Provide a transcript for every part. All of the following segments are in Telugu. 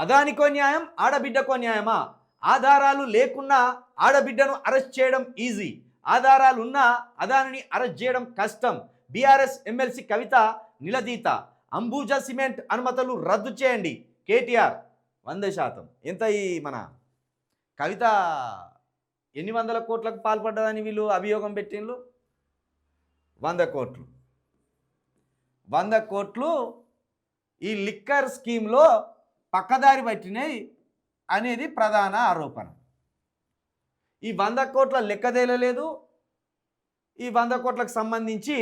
అదానికో న్యాయం, ఆడబిడ్డకో న్యాయమా? ఆధారాలు లేకున్నా ఆడబిడ్డను అరెస్ట్ చేయడం ఈజీ, ఆధారాలు ఉన్నా అదానిని అరెస్ట్ చేయడం కష్టం. బీఆర్ఎస్ ఎమ్మెల్సీ కవిత నిలదీత. అంబూజా సిమెంట్ అనుమతులు రద్దు చేయండి కేటీఆర్. 100%. ఎంత ఈ మన కవిత ఎన్ని వందల కోట్లకు పాల్పడ్డదని వీళ్ళు అభియోగం పెట్టిండ్రు? 100 కోట్లు. 100 కోట్లు ఈ లిక్కర్ స్కీమ్లో పక్కదారి పట్టినాయి అనేది ప్రధాన ఆరోపణ. ఈ 100 కోట్ల లెక్క తేలలేదు. ఈ 100 కోట్లకు సంబంధించి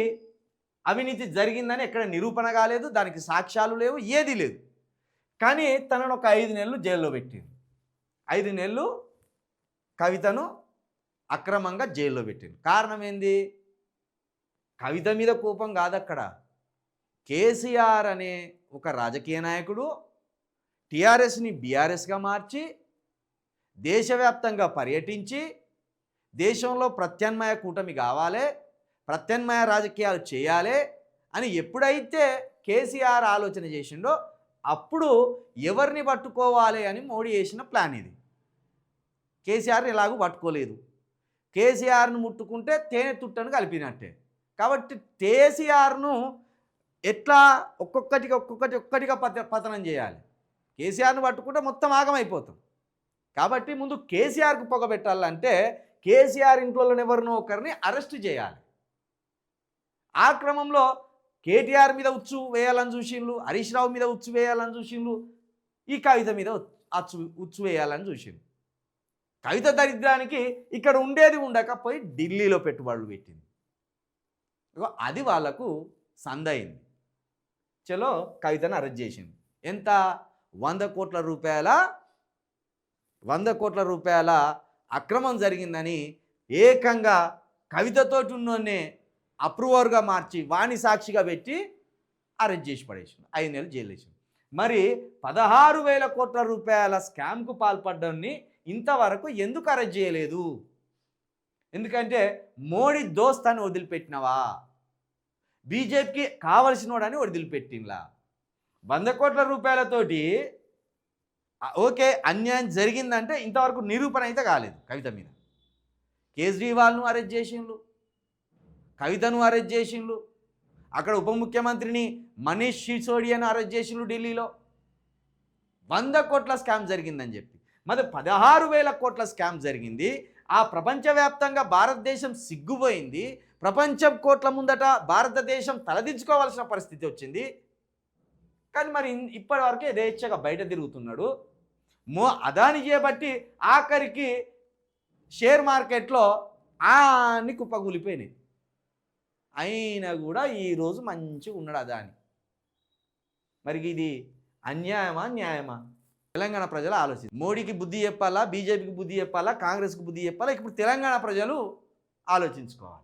అవినీతి జరిగిందని ఎక్కడ నిరూపణ కాలేదు, దానికి సాక్ష్యాలు లేవు, ఏది లేదు. కానీ తనను ఒక 5 నెలలు జైల్లో పెట్టింది. 5 నెలలు కవితను అక్రమంగా జైల్లో పెట్టింది. కారణం ఏంది? కవిత మీద కోపం కాదక్కడ. కేసీఆర్ అనే ఒక రాజకీయ నాయకుడు టీఆర్ఎస్ని బీఆర్ఎస్గా మార్చి దేశవ్యాప్తంగా పర్యటించి దేశంలో ప్రత్యామ్నాయ కూటమి కావాలి, ప్రత్యామ్నాయ రాజకీయాలు చేయాలి అని ఎప్పుడైతే కేసీఆర్ ఆలోచన చేసిండో అప్పుడు ఎవరిని పట్టుకోవాలి అని మోడీ వేసిన ప్లాన్ ఇది. కేసీఆర్ని ఎలాగూ పట్టుకోలేదు. కేసీఆర్ను ముట్టుకుంటే తేనె తుట్టను కలిపినట్టే. కాబట్టి కేసీఆర్ను ఎట్లా ఒక్కొక్కటిగా పతనం చేయాలి. కేసీఆర్ను పట్టుకుంటే మొత్తం ఆగమైపోతాం. కాబట్టి ముందు కేసీఆర్కు పొగబెట్టాలంటే కేసీఆర్ ఇంట్లోనే ఎవరినో ఒకరిని అరెస్ట్ చేయాలి. ఆ క్రమంలో కేటీఆర్ మీద ఉచ్చు వేయాలని చూసిండ్రు, హరీష్ రావు మీద ఉచ్చు వేయాలని చూసిండ్రు, ఈ కవిత మీద ఉచ్చు వేయాలని చూసిండ్రు. కవిత దరిద్రానికి ఇక్కడ ఉండేది ఉండకపోయి ఢిల్లీలో పెట్టుబడులు పెట్టింది. అది వాళ్లకు సందయింది. చలో కవితను అరెస్ట్ చేసింది. ఎంత? 100 కోట్ల రూపాయల అక్రమం జరిగిందని ఏకంగా కవితతోటి ఉన్నోనే అప్రూవర్గా మార్చి వాణి సాక్షిగా పెట్టి అరెస్ట్ చేసి పడేసింది. 5 నెలలు జైలు వేసింది. మరి 16,000 కోట్ల రూపాయల స్కామ్కు పాల్పడ్డాన్ని ఇంతవరకు ఎందుకు అరెస్ట్ చేయలేదు? ఎందుకంటే మోడీ దోస్తాన్ని వదిలిపెట్టినవా? బీజేపీకి కావలసిన వాడని వదిలిపెట్టినలా? 100 కోట్ల రూపాయలతోటి ఓకే అన్యాయం జరిగిందంటే ఇంతవరకు నిరూపణ అయితే కాలేదు కవిత మీద. కేజ్రీవాల్ను అరెస్ట్ చేసిండ్రు, కవితను అరెస్ట్ చేసిండ్రు, అక్కడ ఉప ముఖ్యమంత్రిని మనీష్ సిసోడియాను అరెస్ట్ చేసిండ్రు ఢిల్లీలో. 100 కోట్ల స్కామ్ జరిగిందని చెప్పి. మరి 16,000 కోట్ల స్కామ్ జరిగింది. ఆ ప్రపంచవ్యాప్తంగా భారతదేశం సిగ్గుపోయింది. ప్రపంచం కోట్ల ముందట భారతదేశం తలదించుకోవాల్సిన పరిస్థితి వచ్చింది. కానీ మరి ఇప్పటి వరకు యథేచ్ఛగా బయట తిరుగుతున్నాడు. అదాని చేయబట్టి ఆఖరికి షేర్ మార్కెట్లో అన్ని కుప్పకూలిపోయినాయి. అయినా కూడా ఈరోజు మంచిగా ఉన్నాడు అదాని. మరి ఇది అన్యాయమా న్యాయమా? తెలంగాణ ప్రజలు ఆలోచించారు. మోడీకి బుద్ధి చెప్పాలా, బీజేపీకి బుద్ధి చెప్పాలా, కాంగ్రెస్కి బుద్ధి చెప్పాలా? ఇప్పుడు తెలంగాణ ప్రజలు ఆలోచించుకోవాలి.